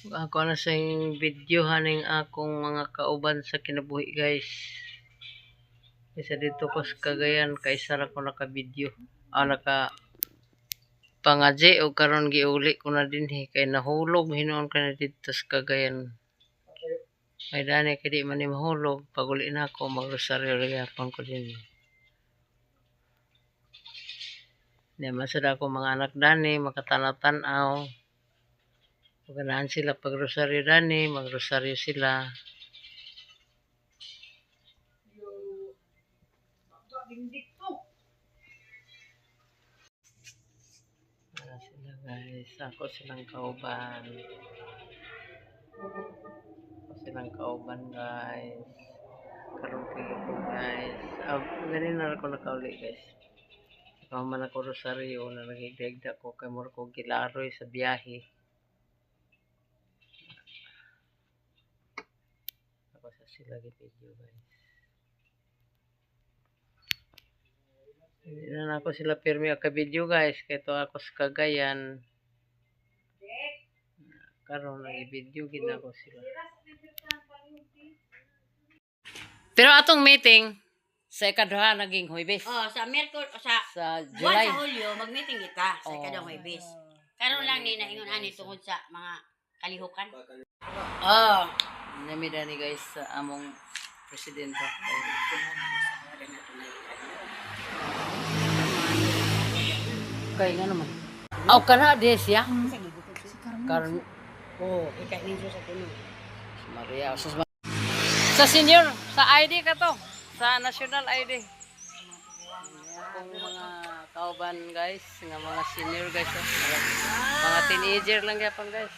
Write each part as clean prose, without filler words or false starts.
Ako na sa video haning akong mga kauban sa kinabuhi guys. Isa dito ko sa Cagayan kaysa ra ko naka-video. Naka pangadje o karon giuli ko na dinhi kay nahulog hinuon ka na dito sa Cagayan. May dani kay di man ni mahulog paguli na ako magrosaryo gyapon ko dinhi. Di masada ako mga anak dani makatanaw-tanaw. Ganahan sila pag rosaryo dani, magrosaryo sila. Para sila guys, ako silang kauban. Ako silang kauban guys. Karumping ko guys. Ganin na ako nakauli guys. Ikaw man ako rosaryo na nagigdagda ko kay mura ko gilaroy sa biyahe. Ako sa sila video guys. Hindi na ako sila pirmi ka video guys. Kaya ito ako sa Cagayan. Karon na video gina ko sila. Pero atong meeting sa ikaduha naging Huwebes. Oh, sa Sa buwan July. sa Hulyo magmeeting kita sa ikadang Huwebes. Karon lang ni naingon ani tungod sa mga kalihukan. Oh, Namida ni guys sa among presidente. Kay nga naman. Aw kana di siya. Karon oh, ikay ninyo sa tulo. Maria sa senior sa ID ka to. Sa national ID. Kung mga kauban guys, nga mga senior guys. Mga teenager lang gyapon guys.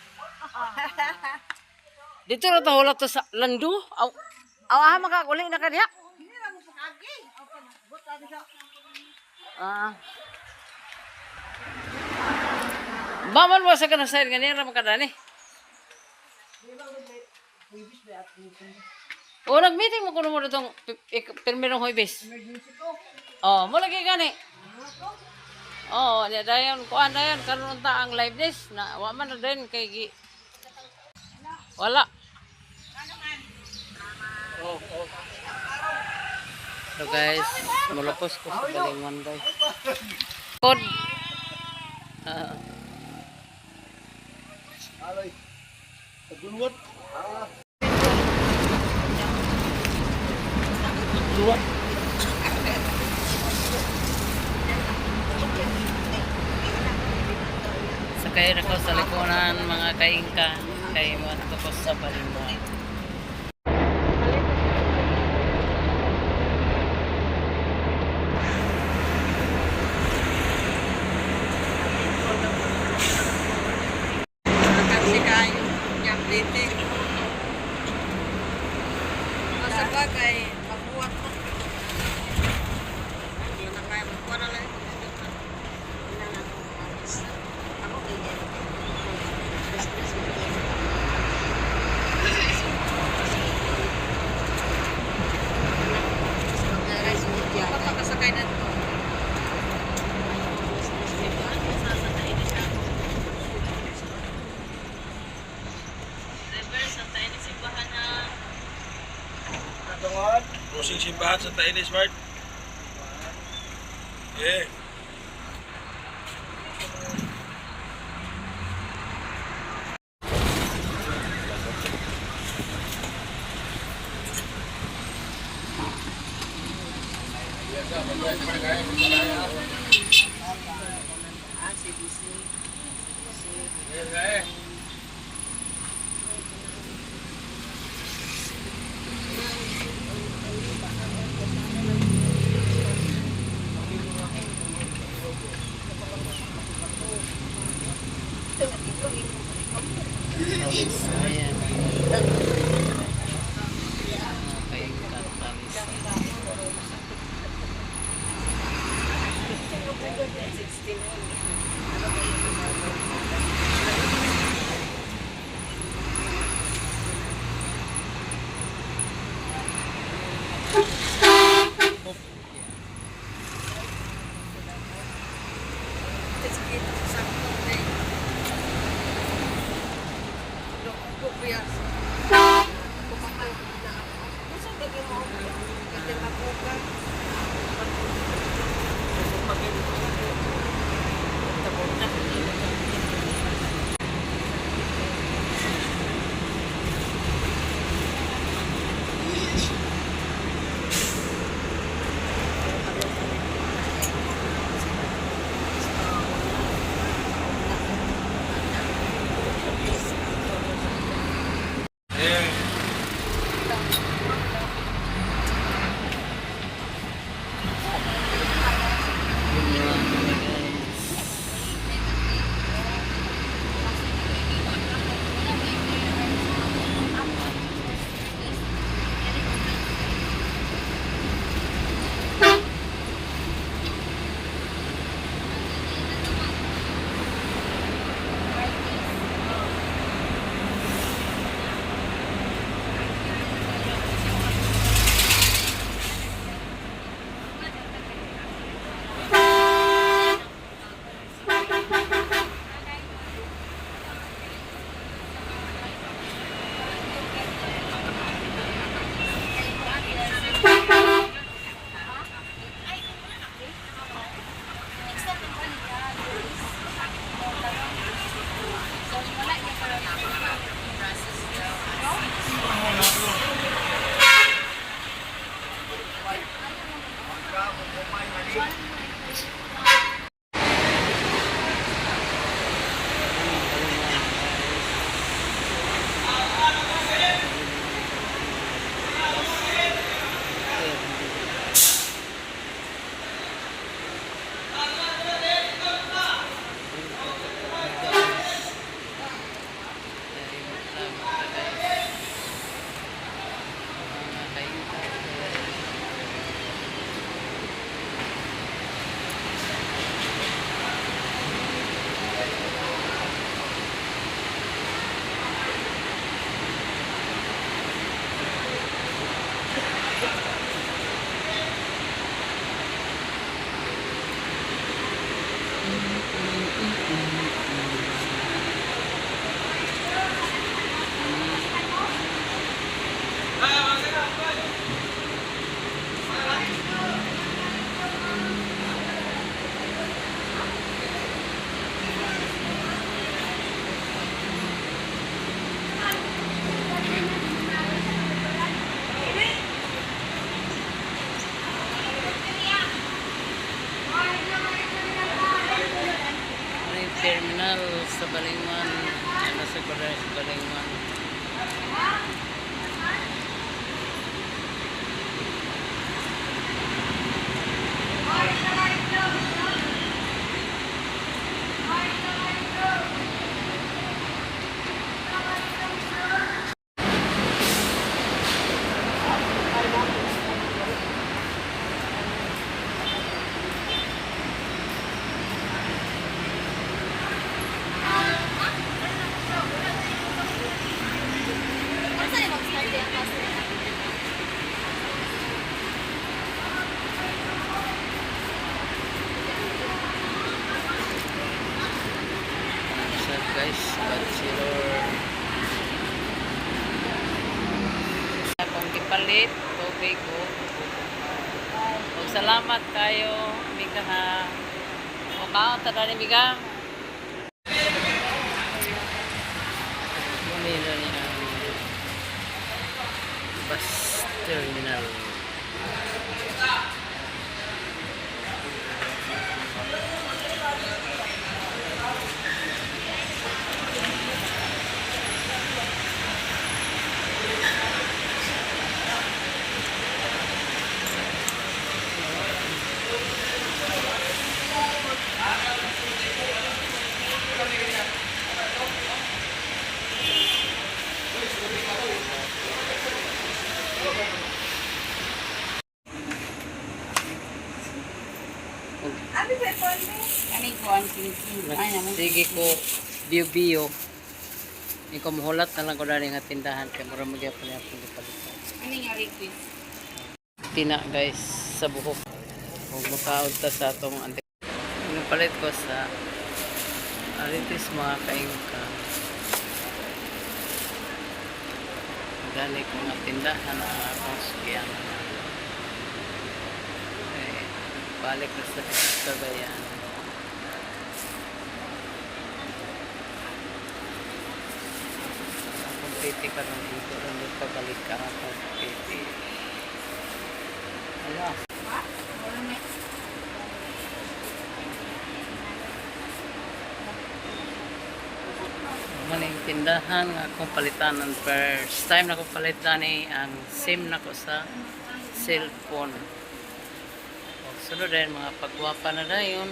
Dito ra ta wala to sa Lando. Aw makakuli na ka diha. Baman mo sa kanang side ganira makadani. O nag-meeting mo kuno mo ditong pirmirong Huwebes. Oh, mo lagi gani. Oh, dayon kuan dayon karon ta ang live this na wa man na din kay wala. Oh. So guys, mulapos ko sa balingon guys. Pod. Alay. Taguluwat. Luwat. Sakay na ko sa likunan mga kaingka kay mo tapos sa balingon. Sabagay, mabuhat mo. Hindi na kaya magkuha na lang. Ako ganyan. Papakasakay na ito. Crossing simbahan sa Tainay Smart. Eh. Ayan. Kaingka talis. Terminal sa Balingman. Ano sa Balingman. Guys, bachelor akong gipalit tubig o salamat kayo Mika ha o kaon ta ni Mika Manila ni bus terminal. Kami ko ang sing-sing. Ay, naman. Sige ko bio-bio. Ni ko muhulat na lang ko dali nga tindahan kay mura magyapon niya akong gipalitan. Ano nga request? Tina guys sa buhok. Kung makaod ta sa atong ante. Palit ko sa aritis mga kaingka. gani ko nga tindahan ang akong sukyan. Okay, balik na sa Cagayan. Akong piti ka lang dito, hindi pa balik ka akong piti. Ala. Maning tindahan nga akong palitan ang first time na ko palitan ang SIM na ko sa cellphone. O, sunod din mga pagwapa na dayon,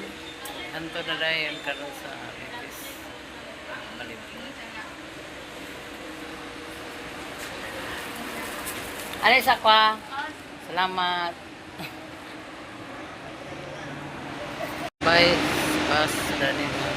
hanto na dayon karon sa Ritis palit. Alis ako. Salamat. Bye. Pas dani mga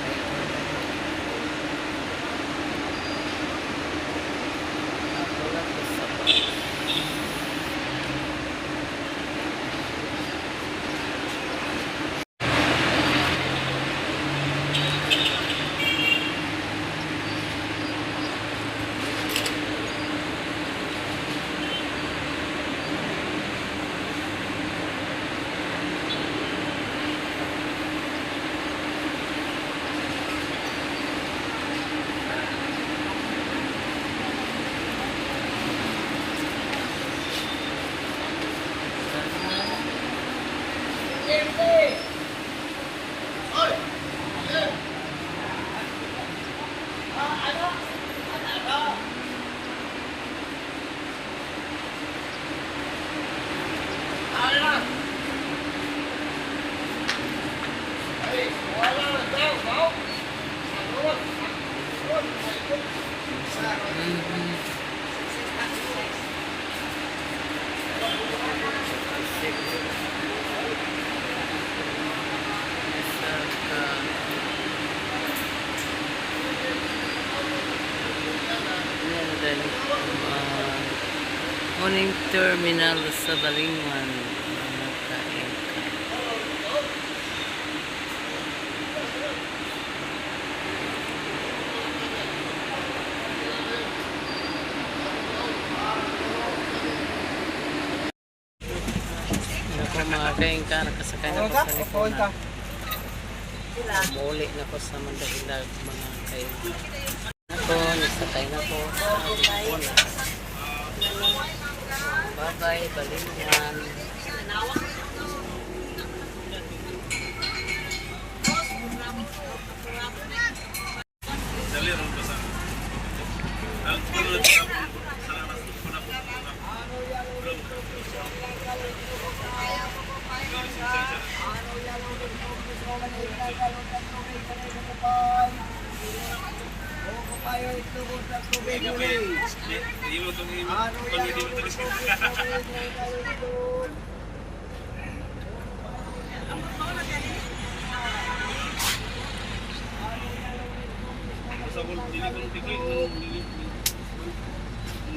morning terminal sa Balingan. Ako mga kaingka, nakasakay na ko sa Lipona. Muli na ko sa Mandahilag mga kaingka. Ako, nasakay na ko sa Lipona. Bye-bye, Balingan.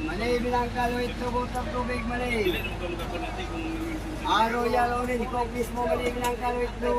Malay bilang kalau itu botol tubig malay. Araw yalo ni kok mismo malay bilang kalau itu.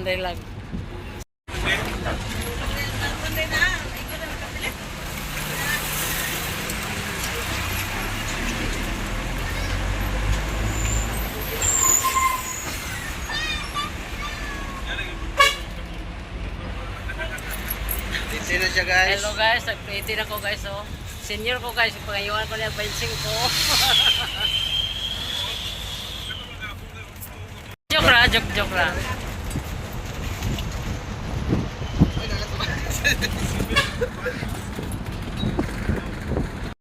Monday lang. Sino siya guys? Hello guys, nag-18 ako guys oh. Senior ko guys, pangayuan ko na 25 ko. Joke lang. Ay,